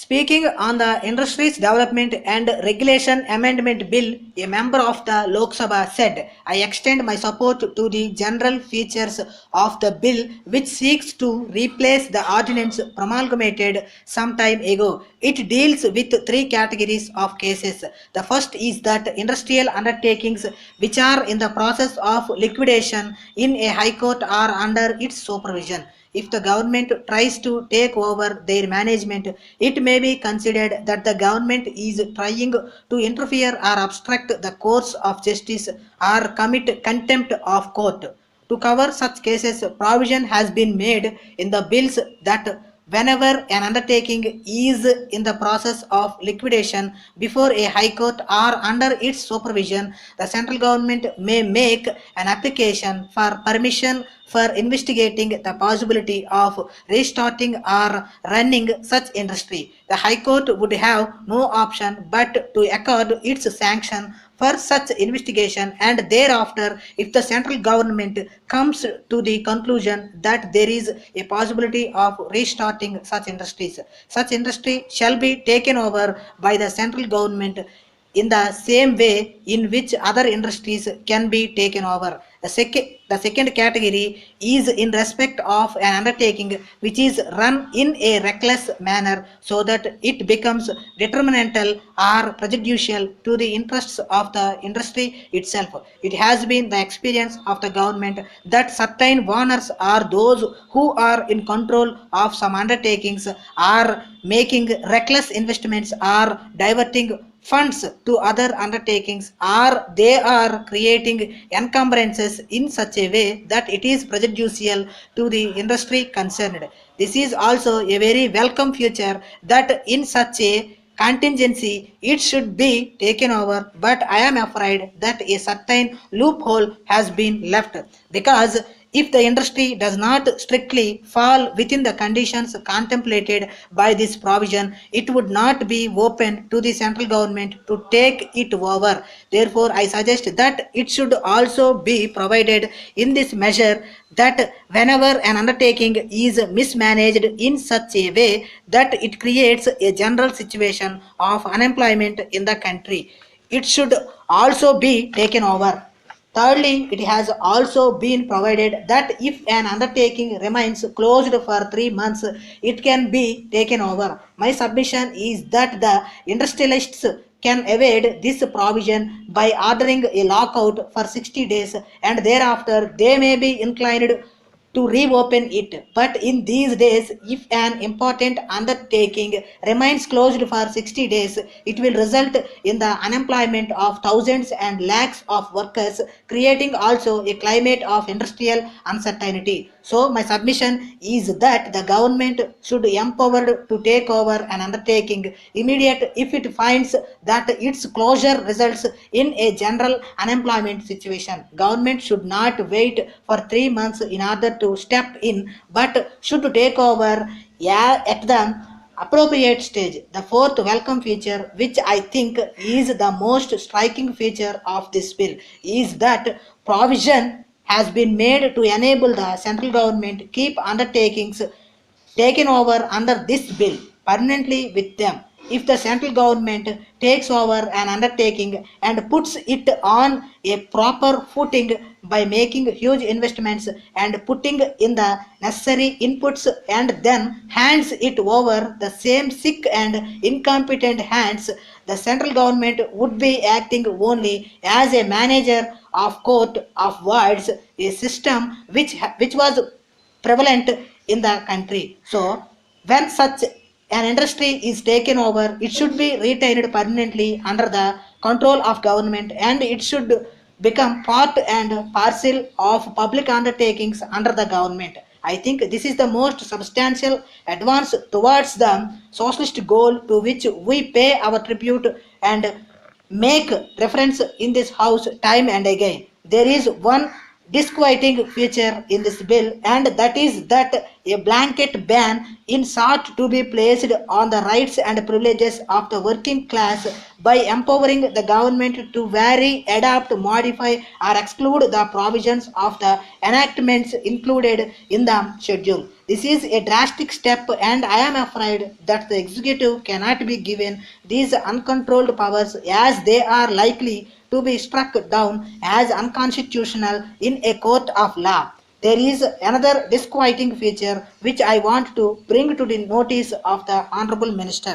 Speaking on the Industries Development and Regulation Amendment Bill, a member of the Lok Sabha said, I extend my support to the general features of the bill which seeks to replace the ordinance promulgated some time ago. It deals with three categories of cases. The first is that industrial undertakings which are in the process of liquidation in a high court are under its supervision. If the government tries to take over their management, it may be considered that the government is trying to interfere or obstruct the course of justice or commit contempt of court. To cover such cases, provision has been made in the bills that whenever an undertaking is in the process of liquidation before a high court or under its supervision, the central government may make an application for permission for investigating the possibility of restarting or running such industry. The High Court would have no option but to accord its sanction for such investigation, and thereafter if the central government comes to the conclusion that there is a possibility of restarting such industry shall be taken over by the central government in the same way in which other industries can be taken over. The second category is in respect of an undertaking which is run in a reckless manner so that it becomes detrimental or prejudicial to the interests of the industry itself. It has been the experience of the government that certain owners are those who are in control of some undertakings, are making reckless investments, are diverting funds to other undertakings, or they are creating encumbrances in such a way that it is prejudicial to the industry concerned. This is also a very welcome feature that in such a contingency it should be taken over, but I am afraid that a certain loophole has been left, because if the industry does not strictly fall within the conditions contemplated by this provision, it would not be open to the central government to take it over. Therefore, I suggest that it should also be provided in this measure that whenever an undertaking is mismanaged in such a way that it creates a general situation of unemployment in the country, it should also be taken over. Thirdly, it has also been provided that if an undertaking remains closed for 3 months, it can be taken over. My submission is that the industrialists can evade this provision by ordering a lockout for 60 days, and thereafter they may be inclined to reopen it. But in these days, if an important undertaking remains closed for 60 days, it will result in the unemployment of thousands and lakhs of workers, creating also a climate of industrial uncertainty. So, my submission is that the government should be empowered to take over an undertaking immediate if it finds that its closure results in a general unemployment situation. Government should not wait for 3 months in order to step in, but should take over, yeah, at the appropriate stage. The fourth welcome feature, which I think is the most striking feature of this bill, is that provision has been made to enable the central government keep undertakings taken over under this bill permanently with them. If the central government takes over an undertaking and puts it on a proper footing by making huge investments and putting in the necessary inputs and then hands it over the same sick and incompetent hands, the central government would be acting only as a manager of court of wards, a system which was prevalent in the country. So, when such an industry is taken over, it should be retained permanently under the control of government, and it should become part and parcel of public undertakings under the government. I think this is the most substantial advance towards the socialist goal to which we pay our tribute and make reference in this house time and again. There is one disquieting feature in this bill, and that is that a blanket ban in sought to be placed on the rights and privileges of the working class by empowering the government to vary, adapt, modify, or exclude the provisions of the enactments included in the schedule. This is a drastic step, and I am afraid that the executive cannot be given these uncontrolled powers, as they are likely to be struck down as unconstitutional in a court of law. There is another disquieting feature which I want to bring to the notice of the Honorable Minister.